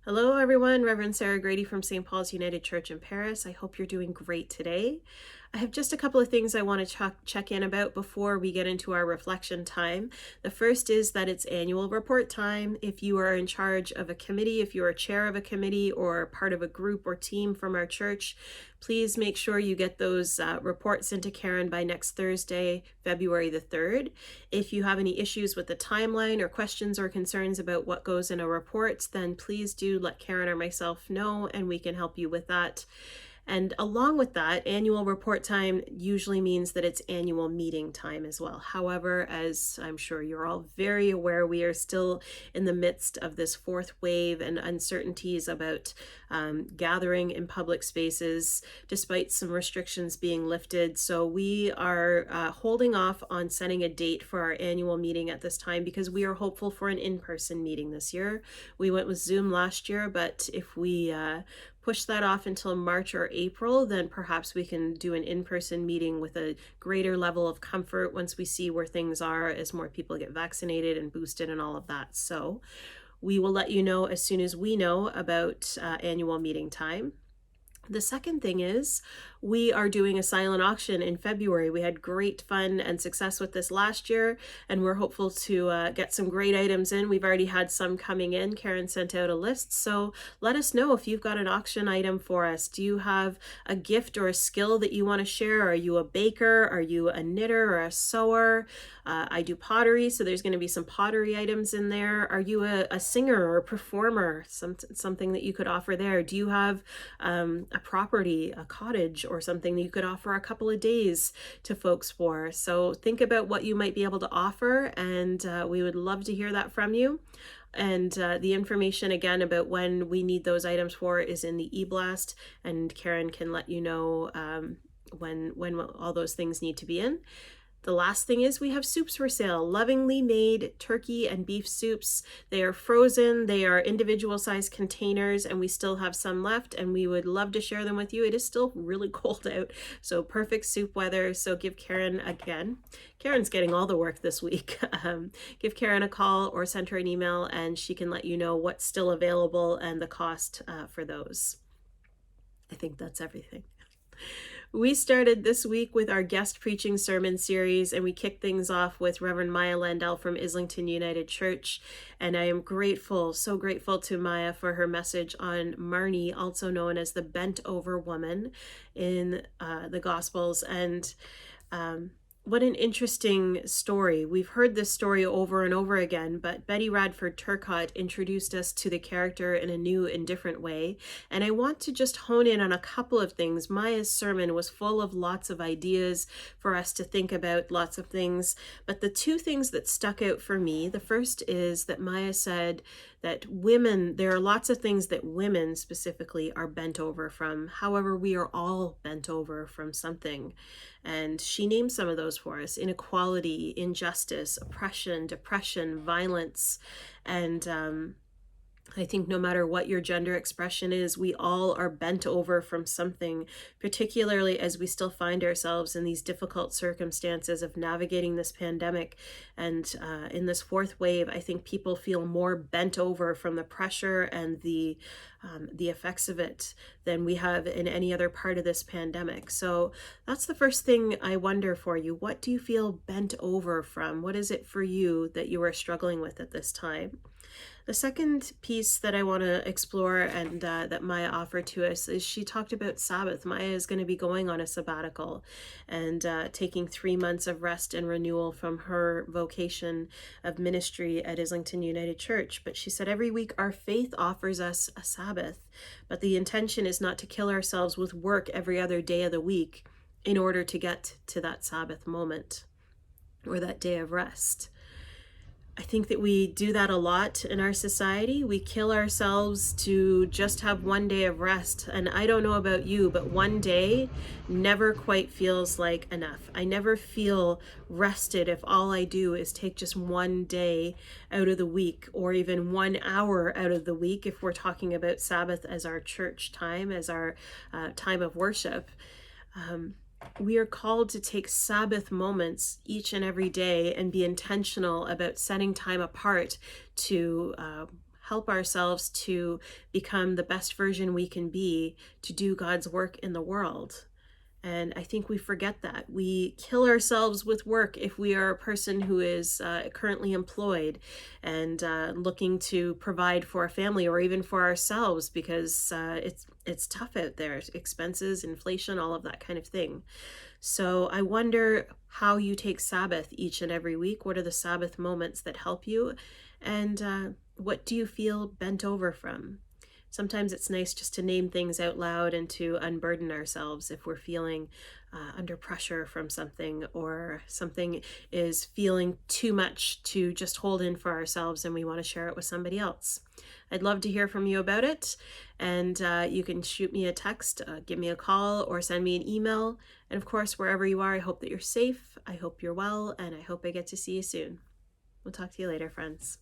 Hello, everyone. Reverend Sarah Grady from St. Paul's United Church in Paris. I hope you're doing great today. I have just a couple of things I want to check in about before we get into our reflection time. The first is that it's annual report time. If you are in charge of a committee, if you are chair of a committee or part of a group or team from our church, please make sure you get those reports into Karen by next Thursday, February the 3rd. If you have any issues with the timeline or questions or concerns about what goes in a report, then please do let Karen or myself know and we can help you with that. And along with that, annual report time usually means that it's annual meeting time as well. However, as I'm sure you're all very aware, we are still in the midst of this fourth wave and uncertainties about gathering in public spaces, despite some restrictions being lifted. So we are holding off on setting a date for our annual meeting at this time because we are hopeful for an in-person meeting this year. We went with Zoom last year, but if we push that off until March or April, then perhaps we can do an in-person meeting with a greater level of comfort once we see where things are as more people get vaccinated and boosted and all of that. So we will let you know as soon as we know about annual meeting time. The second thing is we are doing a silent auction in February. We had great fun and success with this last year, and we're hopeful to get some great items in. We've already had some coming in. Karen sent out a list, so let us know if you've got an auction item for us. Do you have a gift or a skill that you want to share? Are you a baker? Are you a knitter or a sewer? I do pottery, so there's going to be some pottery items in there. Are you a singer or a performer? Something that you could offer there. Do you have a property, a cottage, or something that you could offer a couple of days to folks for? So think about what you might be able to offer, and we would love to hear that from you. And the information again about when we need those items for is in the e-blast, and Karen can let you know when all those things need to be in. The last thing is we have soups for sale, lovingly made turkey and beef soups. They are frozen, they are individual sized containers, and we still have some left, and we would love to share them with you. It is still really cold out, so perfect soup weather. So give Karen, again, Karen's getting all the work this week. Give Karen a call or send her an email, and she can let you know what's still available and the cost for those. I think that's everything. We started this week with our guest preaching sermon series, and we kicked things off with Reverend Maya Landell from Islington United Church. And I am grateful, so grateful to Maya for her message on Marnie, also known as the bent over woman in the Gospels. And what an interesting story. We've heard this story over and over again, but Betty Radford Turcotte introduced us to the character in a new and different way. And I want to just hone in on a couple of things. Maya's sermon was full of lots of ideas for us to think about, lots of things. But the two things that stuck out for me, the first is that Maya said that women, there are lots of things that women specifically are bent over from. However, we are all bent over from something. And she named some of those for us: inequality, injustice, oppression, depression, violence. And I think no matter what your gender expression is, we all are bent over from something, particularly as we still find ourselves in these difficult circumstances of navigating this pandemic. And in this fourth wave, I think people feel more bent over from the pressure and the effects of it than we have in any other part of this pandemic. So that's the first thing I wonder for you. What do you feel bent over from? What is it for you that you are struggling with at this time? The second piece that I want to explore and that Maya offered to us is she talked about Sabbath. Maya is going to be going on a sabbatical and taking 3 months of rest and renewal from her vocation of ministry at Islington United Church. But she said every week our faith offers us a Sabbath, but the intention is not to kill ourselves with work every other day of the week in order to get to that Sabbath moment or that day of rest. I think that we do that a lot in our society. We kill ourselves to just have one day of rest. And I don't know about you, but one day never quite feels like enough. I never feel rested if all I do is take just one day out of the week, or even 1 hour out of the week, if we're talking about Sabbath as our church time, as our time of worship. We are called to take Sabbath moments each and every day and be intentional about setting time apart to help ourselves to become the best version we can be to do God's work in the world. And I think we forget that. We kill ourselves with work if we are a person who is currently employed and looking to provide for a family or even for ourselves, because it's tough out there. Expenses, inflation, all of that kind of thing. So I wonder how you take Sabbath each and every week. What are the Sabbath moments that help you? And what do you feel bent over from? Sometimes it's nice just to name things out loud and to unburden ourselves if we're feeling under pressure from something, or something is feeling too much to just hold in for ourselves and we want to share it with somebody else. I'd love to hear from you about it. And you can shoot me a text, give me a call, or send me an email. And of course, wherever you are, I hope that you're safe. I hope you're well, and I hope I get to see you soon. We'll talk to you later, friends.